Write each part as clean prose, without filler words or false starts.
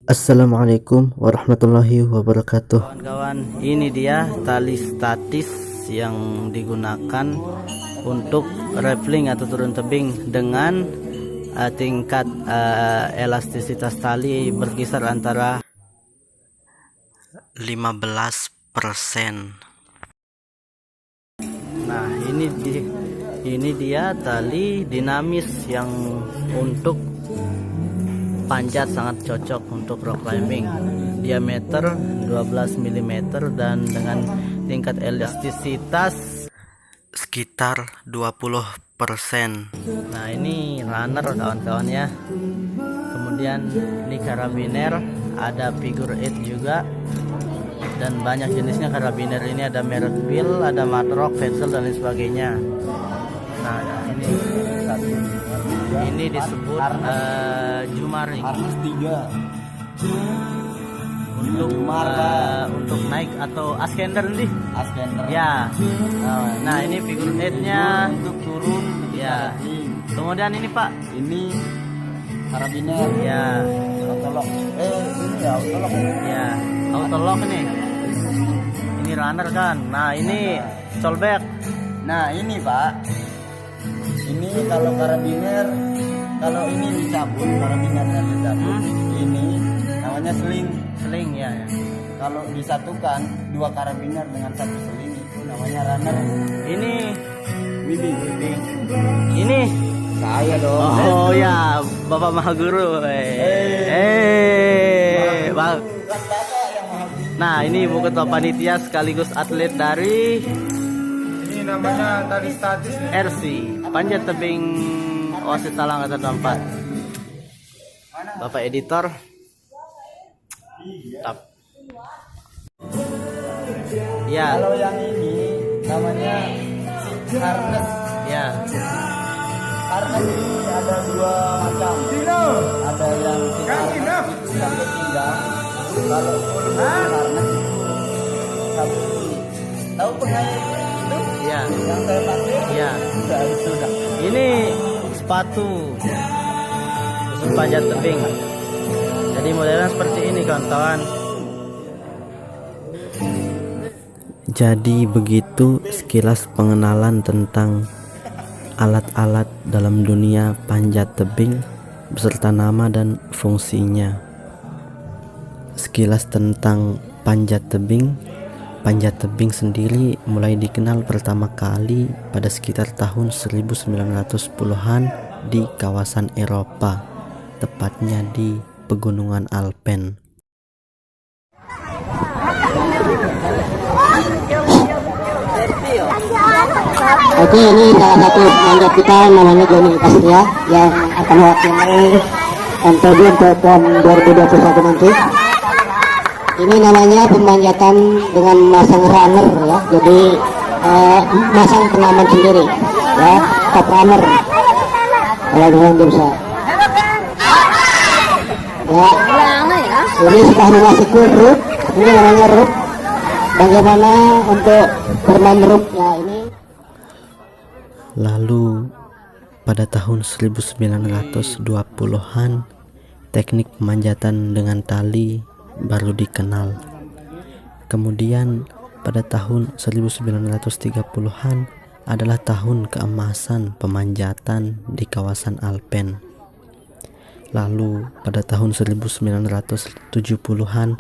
Assalamualaikum warahmatullahi wabarakatuh. Kawan-kawan, ini dia tali statis yang digunakan untuk rappelling atau turun tebing dengan tingkat elastisitas tali berkisar antara 15%. Nah, ini dia tali dinamis yang untuk panjat, sangat cocok untuk rock climbing. Diameter 12 mm dan dengan tingkat elastisitas sekitar 20%. Nah, ini runner kawan-kawan ya. Kemudian ini karabiner, ada figure 8 juga, dan banyak jenisnya karabiner ini. Ada merek Bill, ada Matrox, Vessel dan lain sebagainya. Nah, ini disebut Jumaring. Harness 3 untuk naik atau askender nih. Askender Ya. Nah, ini figure 8-nya untuk turun ya. Kemudian ini Pak, ini karabiner ya. autolock. Ini ya autolock. Ya, autolock ini. Ini runner kan. Nah, ini solback. Nah ini Pak, ini kalau karabiner, kalau ini dicabut, karabinernya dicabut, ini namanya sling. Sling ya. Kalau disatukan dua karabiner dengan satu sling itu namanya runner. Ini Widih. ini Saya dong. oh ya, Bapak Mahaguru. Bang. Nah, ini ibu ketua panitia sekaligus atlet dari Ini namanya tali statis. RC Panjat Tebing Oasis Talang Kata 24. Bapak editor. Tap. Ya, Kalau yang ini namanya harness. ya. Harness ini ada dua macam. Ada yang sampai pinggang. Kalau full harness itu sampai sini. Tahu pengait itu? Ya. Yang saya pakai? Ya. Sudah. Ini sepatu khusus panjat tebing. Jadi modelnya seperti ini kawan-kawan. Jadi begitu sekilas pengenalan tentang alat-alat dalam dunia panjat tebing beserta nama dan fungsinya. Sekilas tentang panjat tebing. Panjat tebing sendiri mulai dikenal pertama kali pada sekitar tahun 1910-an di kawasan Eropa, tepatnya di Pegunungan Alpen. Oke, ini salah satu pemanjat kita namanya Joni Castria yang akan mewakili MTB untuk PON 2021 nanti. Ini namanya pemanjatan dengan masang runner ya, jadi masang pengaman sendiri ya, top runner kalau dengan bisa ya. Ini sudah memasuki rope, ini namanya rope. Bagaimana untuk bermain rope-nya ini? Lalu pada tahun 1920-an teknik pemanjatan dengan tali baru dikenal. Kemudian pada tahun 1930-an adalah tahun keemasan pemanjatan di kawasan Alpen. Lalu pada tahun 1970-an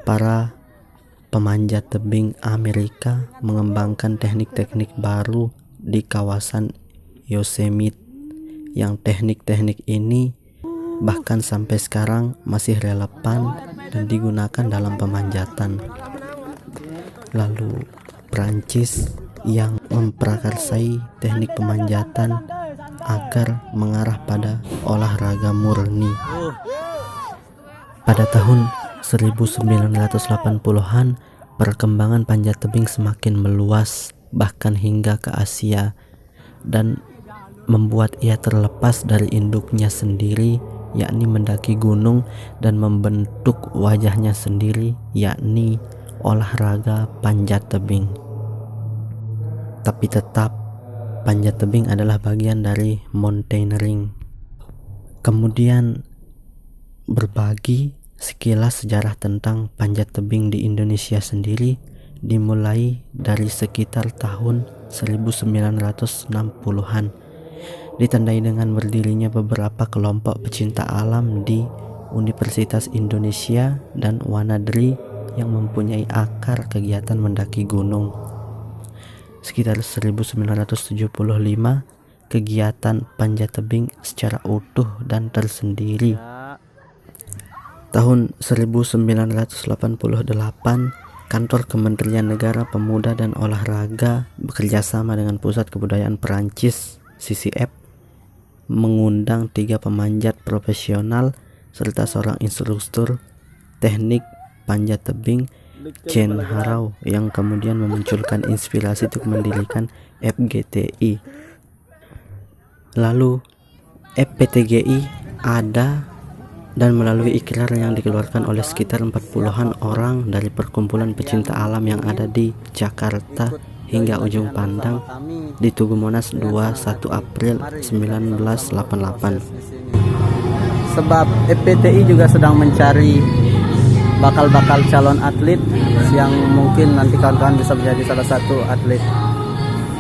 para pemanjat tebing Amerika mengembangkan teknik-teknik baru di kawasan Yosemite, yang teknik-teknik ini bahkan sampai sekarang masih relevan dan digunakan dalam pemanjatan. Lalu Prancis yang memprakarsai teknik pemanjatan agar mengarah pada olahraga murni. Pada tahun 1980-an perkembangan panjat tebing semakin meluas bahkan hingga ke Asia dan membuat ia terlepas dari induknya sendiri, yakni mendaki gunung, dan membentuk wajahnya sendiri, yakni olahraga panjat tebing. Tapi tetap panjat tebing adalah bagian dari mountaineering. Kemudian berbagi Sekilas sejarah tentang panjat tebing di Indonesia sendiri dimulai dari sekitar tahun 1960-an, ditandai dengan berdirinya beberapa kelompok pecinta alam di Universitas Indonesia dan Wanadri yang mempunyai akar kegiatan mendaki gunung. Sekitar 1975, kegiatan panjat tebing secara utuh dan tersendiri. Tahun 1988, kantor Kementerian Negara Pemuda dan Olahraga bekerjasama dengan Pusat Kebudayaan Perancis (CCF) mengundang 3 pemanjat profesional serta seorang instruktur teknik panjat tebing, Chen Harau, yang kemudian memunculkan inspirasi untuk mendirikan FGTI. Lalu FPTGI ada dan melalui ikrar yang dikeluarkan oleh sekitar 40-an orang dari perkumpulan pecinta alam yang ada di Jakarta hingga ujung pandang di Tugu Monas 21 April 1988. Sebab FPTI juga sedang mencari bakal calon atlet yang mungkin nanti kawan-kawan bisa menjadi salah satu atlet.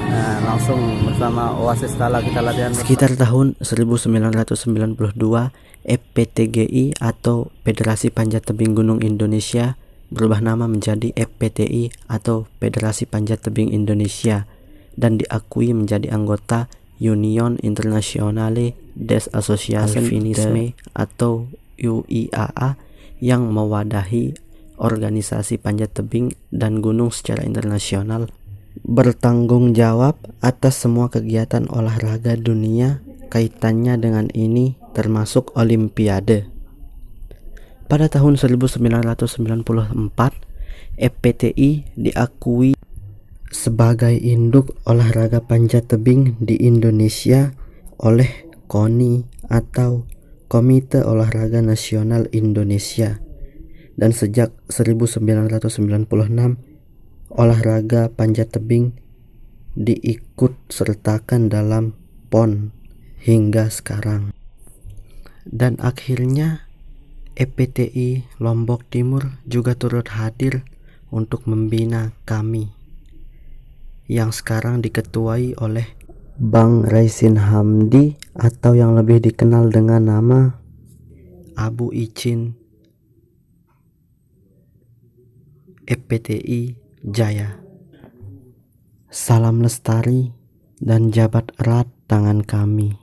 Nah, langsung bersama Oasis Tala kita latihan. Sekitar tahun 1992, FPTGI atau Federasi Panjat Tebing Gunung Indonesia berubah nama menjadi FPTI atau Federasi Panjat Tebing Indonesia dan diakui menjadi anggota Union Internationale des Associations Alpinisme atau UIAA yang mewadahi organisasi panjat tebing dan gunung secara internasional, bertanggung jawab atas semua kegiatan olahraga dunia kaitannya dengan ini, termasuk Olimpiade. Pada tahun 1994, FPTI diakui sebagai induk olahraga panjat tebing di Indonesia oleh KONI atau Komite Olahraga Nasional Indonesia, dan sejak 1996 olahraga panjat tebing diikut sertakan dalam PON hingga sekarang. Dan akhirnya FPTI Lombok Timur juga turut hadir untuk membina kami yang sekarang diketuai oleh Bang Raisin Hamdi atau yang lebih dikenal dengan nama Abu Icin FPTI Jaya. Salam lestari dan jabat erat tangan kami.